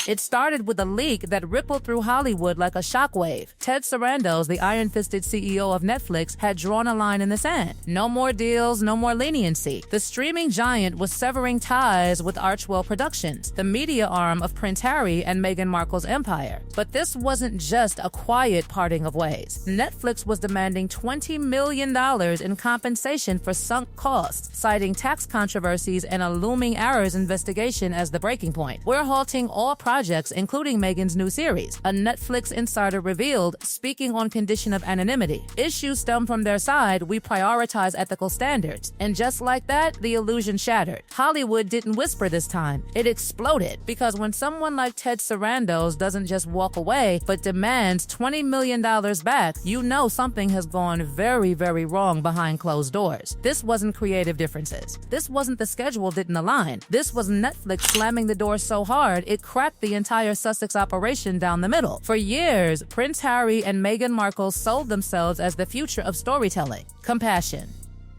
It started with a leak that rippled through Hollywood like a shockwave. Ted Sarandos, the iron-fisted CEO of Netflix, had drawn a line in the sand. No more deals, no more leniency. The streaming giant was severing ties with Archewell Productions, the media arm of Prince Harry and Meghan Markle's empire. But this wasn't just a quiet parting of ways. Netflix was demanding $20 million in compensation for sunk costs, citing tax controversies and a looming IRS investigation as the breaking point. We're halting all projects, including Meghan's new series, a Netflix insider revealed, speaking on condition of anonymity. Issues stem from their side, we prioritize ethical standards. And just like that, the illusion shattered. Hollywood didn't whisper this time. It exploded. Because when someone like Ted Sarandos doesn't just walk away, but demands $20 million back, you know something has gone very, very wrong behind closed doors. This wasn't creative differences. This wasn't the schedule didn't align. This was Netflix slamming the door so hard it cracked the entire Sussex operation down the middle. For years, Prince Harry and Meghan Markle sold themselves as the future of storytelling. Compassion.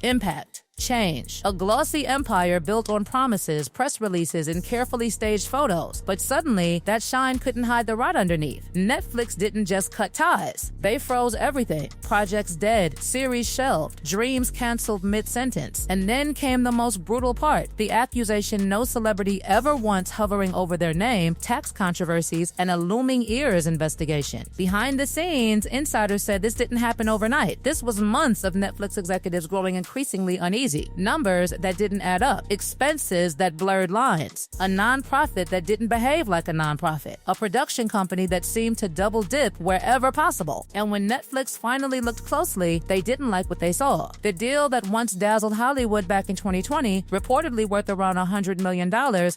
Impact. Change. A glossy empire built on promises, press releases, and carefully staged photos. But suddenly, that shine couldn't hide the rot underneath. Netflix didn't just cut ties. They froze everything. Projects dead, series shelved, dreams canceled mid-sentence. And then came the most brutal part, the accusation no celebrity ever once hovering over their name, tax controversies, and a looming IRS investigation. Behind the scenes, insiders said this didn't happen overnight. This was months of Netflix executives growing increasingly uneasy. Numbers that didn't add up, expenses that blurred lines, a nonprofit that didn't behave like a nonprofit, a production company that seemed to double dip wherever possible. And when Netflix finally looked closely, they didn't like what they saw. The deal that once dazzled Hollywood back in 2020, reportedly worth around $100 million,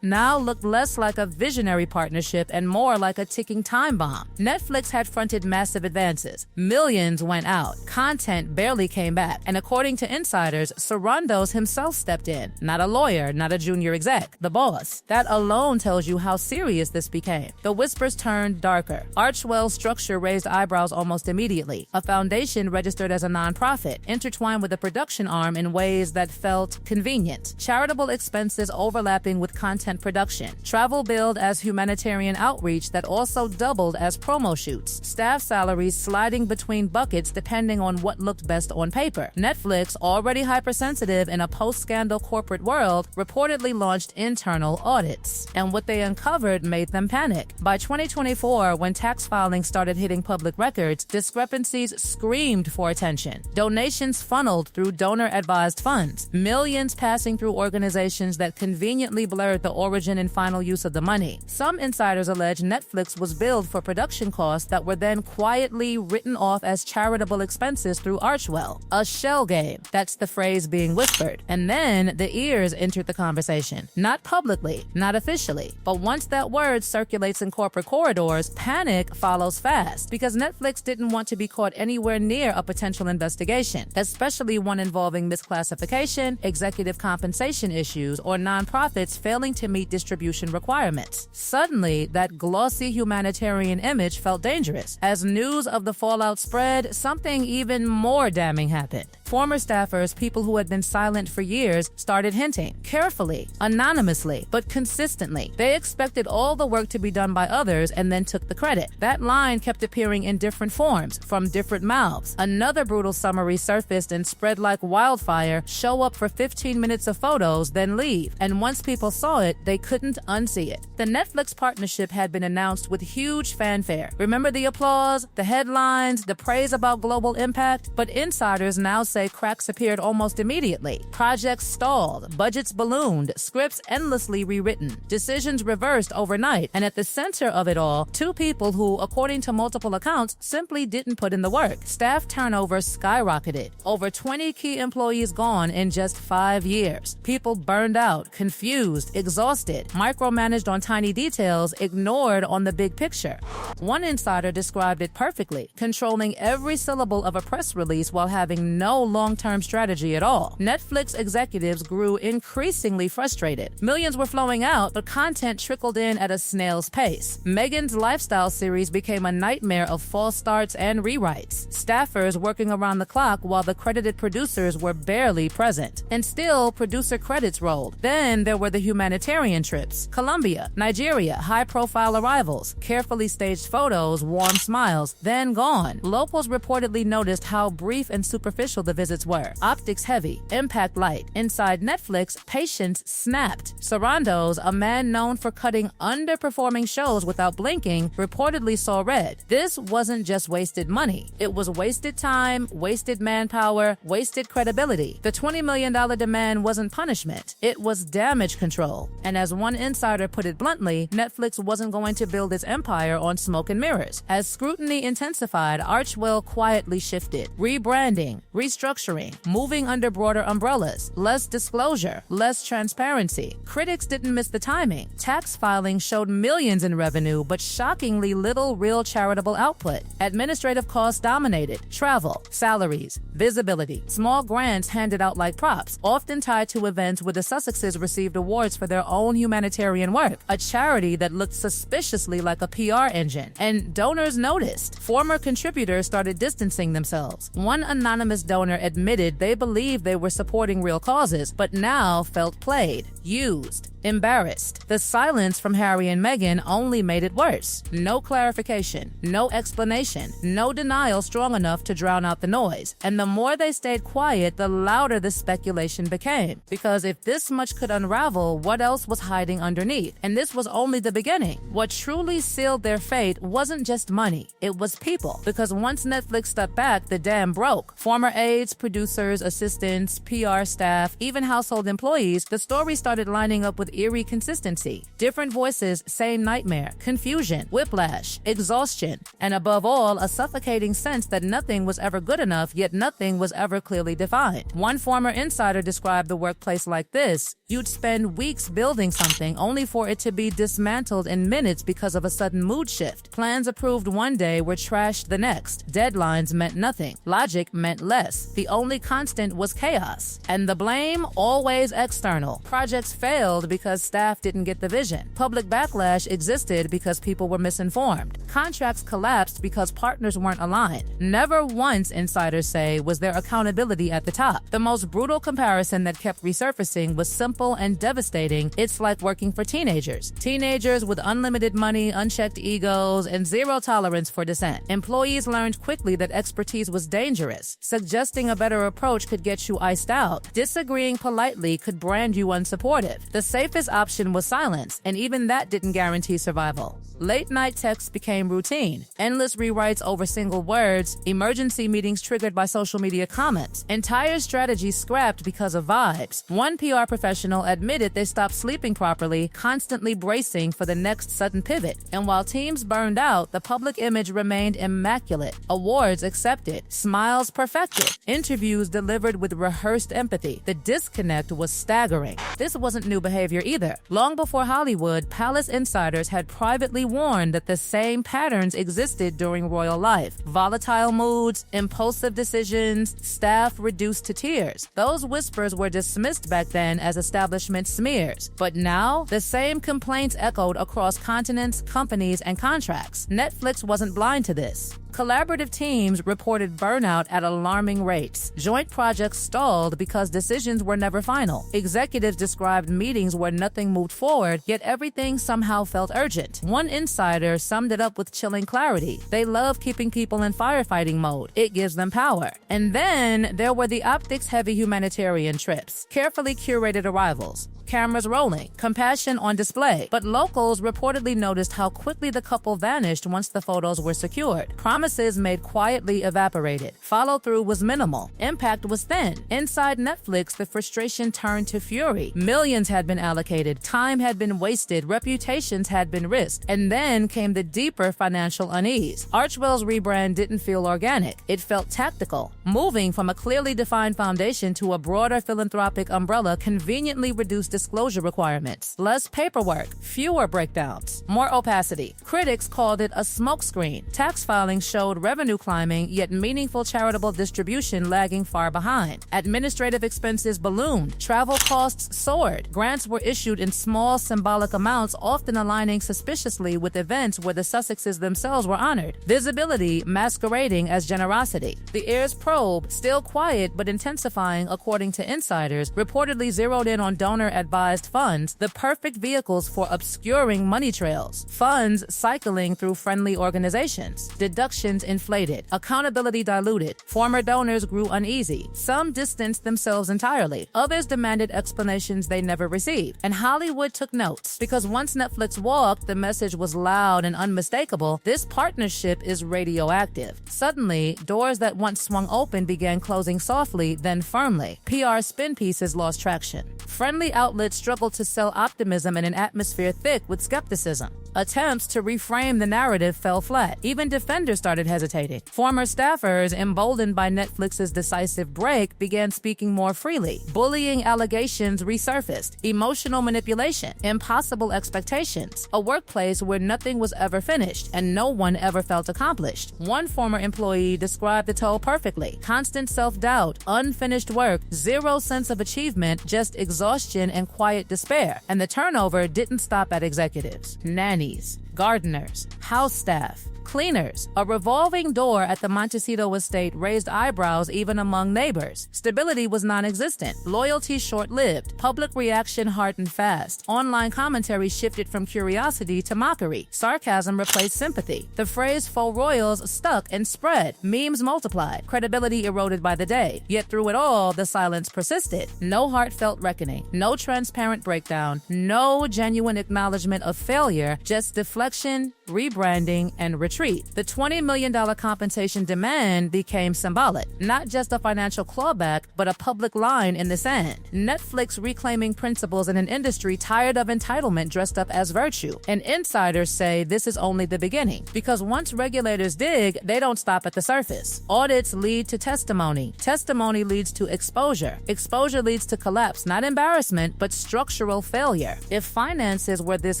now looked less like a visionary partnership and more like a ticking time bomb. Netflix had fronted massive advances. Millions went out. Content barely came back. And according to insiders, Sarandos himself stepped in. Not a lawyer, not a junior exec, the boss. That alone tells you how serious this became. The whispers turned darker. Archewell's structure raised eyebrows almost immediately. A foundation registered as a nonprofit, intertwined with a production arm in ways that felt convenient. Charitable expenses overlapping with content production. Travel billed as humanitarian outreach that also doubled as promo shoots. Staff salaries sliding between buckets depending on what looked best on paper. Netflix, already hypersensitive in a post-scandal corporate world, reportedly launched internal audits. And what they uncovered made them panic. By 2024, when tax filings started hitting public records, discrepancies screamed for attention. Donations funneled through donor-advised funds, millions passing through organizations that conveniently blurred the origin and final use of the money. Some insiders allege Netflix was billed for production costs that were then quietly written off as charitable expenses through Archewell. A shell game. That's the phrase being whispered. And then the ears entered the conversation. Not publicly, not officially, but once that word circulates in corporate corridors, panic follows fast because Netflix didn't want to be caught anywhere near a potential investigation, especially one involving misclassification, executive compensation issues, or nonprofits failing to meet distribution requirements. Suddenly, that glossy humanitarian image felt dangerous. As news of the fallout spread, something even more damning happened. Former staffers, people who had been silent for years, started hinting, carefully, anonymously, but consistently. They expected all the work to be done by others and then took the credit. That line kept appearing in different forms, from different mouths. Another brutal summary surfaced and spread like wildfire, show up for 15 minutes of photos, then leave. And once people saw it, they couldn't unsee it. The Netflix partnership had been announced with huge fanfare. Remember the applause, the headlines, the praise about global impact? But insiders now say cracks appeared almost immediately. Projects stalled, budgets ballooned, scripts endlessly rewritten, decisions reversed overnight, and at the center of it all, two people who, according to multiple accounts, simply didn't put in the work. Staff turnover skyrocketed. Over 20 key employees gone in just 5 years. People burned out, confused, exhausted, micromanaged on tiny details, ignored on the big picture. One insider described it perfectly, controlling every syllable of a press release while having no long-term strategy at all. Netflix executives grew increasingly frustrated. Millions were flowing out, but content trickled in at a snail's pace. Meghan's lifestyle series became a nightmare of false starts and rewrites. Staffers working around the clock while the credited producers were barely present. And still, producer credits rolled. Then there were the humanitarian trips. Colombia, Nigeria, high-profile arrivals, carefully staged photos, warm smiles, then gone. Locals reportedly noticed how brief and superficial the visits were. Optics heavy, impact light. Inside Netflix, patience snapped. Sarandos, a man known for cutting underperforming shows without blinking, reportedly saw red. This wasn't just wasted money. It was wasted time, wasted manpower, wasted credibility. The $20 million demand wasn't punishment. It was damage control. And as one insider put it bluntly, Netflix wasn't going to build its empire on smoke and mirrors. As scrutiny intensified, Archewell quietly shifted. Rebranding, restructuring, moving under broader umbrellas, less disclosure, less transparency. Critics didn't miss the timing. Tax filing showed millions in revenue, but shockingly little real charitable output. Administrative costs dominated. Travel, salaries, visibility, small grants handed out like props, often tied to events where the Sussexes received awards for their own humanitarian work, a charity that looked suspiciously like a PR engine. And donors noticed. Former contributors started distancing themselves. One anonymous donor admitted they believed they were supporting real causes, but now felt played, used, embarrassed. The silence from Harry and Meghan only made it worse. No clarification, no explanation, no denial strong enough to drown out the noise. And the more they stayed quiet, the louder the speculation became. Because if this much could unravel, what else was hiding underneath? And this was only the beginning. What truly sealed their fate wasn't just money, it was people. Because once Netflix stepped back, the dam broke. Former aides, producers, assistants, PR staff, even household employees, the story started lining up with eerie consistency. Different voices, same nightmare, confusion, whiplash, exhaustion, and above all, a suffocating sense that nothing was ever good enough, yet nothing was ever clearly defined. One former insider described the workplace like this: you'd spend weeks building something only for it to be dismantled in minutes because of a sudden mood shift. Plans approved one day were trashed the next. Deadlines meant nothing. Logic meant less. The only constant was chaos. And the blame, always external. Projects failed because staff didn't get the vision. Public backlash existed because people were misinformed. Contracts collapsed because partners weren't aligned. Never once, insiders say, was there accountability at the top. The most brutal comparison that kept resurfacing was simple and devastating. It's like working for teenagers. Teenagers with unlimited money, unchecked egos, and zero tolerance for dissent. Employees learned quickly that expertise was dangerous. Suggesting a better approach could get you iced out. Disagreeing politely could brand you unsupportive. The safest option was silence, and even that didn't guarantee survival. Late-night texts became routine. Endless rewrites over single words, emergency meetings triggered by social media comments, entire strategies scrapped because of vibes. One PR professional admitted they stopped sleeping properly, constantly bracing for the next sudden pivot. And while teams burned out, the public image remained immaculate. Awards accepted, smiles perfected, interviews delivered with rehearsed empathy. The disconnect was staggering. This wasn't new behavior either. Long before Hollywood, palace insiders had privately warned that the same patterns existed during royal life. Volatile moods, impulsive decisions, staff reduced to tears. Those whispers were dismissed back then as establishment smears. But now, the same complaints echoed across continents, companies, and contracts. Netflix wasn't blind to this. Collaborative teams reported burnout at alarming rates. Joint projects stalled because decisions were never final. Executives described meetings where nothing moved forward, yet everything somehow felt urgent. One insider summed it up with chilling clarity. They love keeping people in firefighting mode. It gives them power. And then there were the optics-heavy humanitarian trips, carefully curated arrivals, cameras rolling, compassion on display. But locals reportedly noticed how quickly the couple vanished once the photos were secured. Promises made quietly evaporated. Follow-through was minimal. Impact was thin. Inside Netflix, the frustration turned to fury. Millions had been allocated, time had been wasted, reputations had been risked, and then came the deeper financial unease. Archewell's rebrand didn't feel organic. It felt tactical. Moving from a clearly defined foundation to a broader philanthropic umbrella conveniently reduced disclosure requirements, less paperwork, fewer breakdowns, more opacity. Critics called it a smokescreen. Tax filings showed revenue climbing, yet meaningful charitable distribution lagging far behind. Administrative expenses ballooned, travel costs soared. Grants were issued in small symbolic amounts, often aligning suspiciously with events where the Sussexes themselves were honored. Visibility masquerading as generosity. The heirs' probe, still quiet but intensifying according to insiders, reportedly zeroed in on donor-advised funds, the perfect vehicles for obscuring money trails. Funds cycling through friendly organizations. Deductions inflated. Accountability diluted. Former donors grew uneasy. Some distanced themselves entirely. Others demanded explanations they never received. And Hollywood took notes. Because once Netflix walked, the message was loud and unmistakable. This partnership is radioactive. Suddenly, doors that once swung open began closing softly, then firmly. PR spin pieces lost traction. Friendly outlets struggled to sell optimism in an atmosphere thick with skepticism. Attempts to reframe the narrative fell flat. Even defenders started hesitating. Former staffers, emboldened by Netflix's decisive break, began speaking more freely. Bullying allegations resurfaced. Emotional manipulation. Impossible expectations. A workplace where nothing was ever finished and no one ever felt accomplished. One former employee described the toll perfectly. Constant self-doubt, unfinished work, zero sense of achievement, just exhaustion and quiet despair. And the turnover didn't stop at executives. Nannies, gardeners, house staff, cleaners. A revolving door at the Montecito estate raised eyebrows even among neighbors. Stability was non-existent. Loyalty short-lived. Public reaction hardened fast. Online commentary shifted from curiosity to mockery. Sarcasm replaced sympathy. The phrase faux royals stuck and spread. Memes multiplied. Credibility eroded by the day. Yet through it all, the silence persisted. No heartfelt reckoning. No transparent breakdown. No genuine acknowledgement of failure. Just deflection, rebranding, and retreat. The $20 million compensation demand became symbolic, not just a financial clawback, but a public line in the sand. Netflix reclaiming principles in an industry tired of entitlement dressed up as virtue. And insiders say this is only the beginning, because once regulators dig, they don't stop at the surface. Audits lead to testimony. Testimony leads to exposure. Exposure leads to collapse, not embarrassment, but structural failure. If finances were this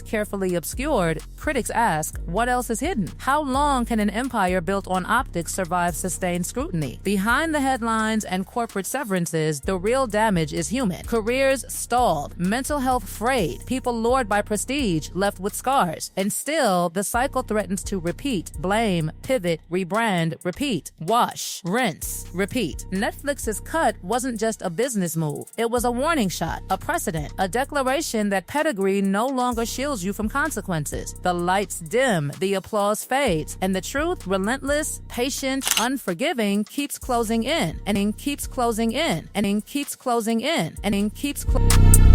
carefully obscured, critics ask, what else is hidden? How long can an empire built on optics survive sustained scrutiny? Behind the headlines and corporate severances, the real damage is human. Careers stalled, mental health frayed, people lured by prestige, left with scars. And still, the cycle threatens to repeat. Blame, pivot, rebrand, repeat. Wash, rinse, repeat. Netflix's cut wasn't just a business move. It was a warning shot, a precedent, a declaration that pedigree no longer shields you from consequences. The lights dim, the applause fades, and the truth, relentless, patient, unforgiving, keeps closing in, and it keeps closing in, and it keeps closing in, and it keeps closing in.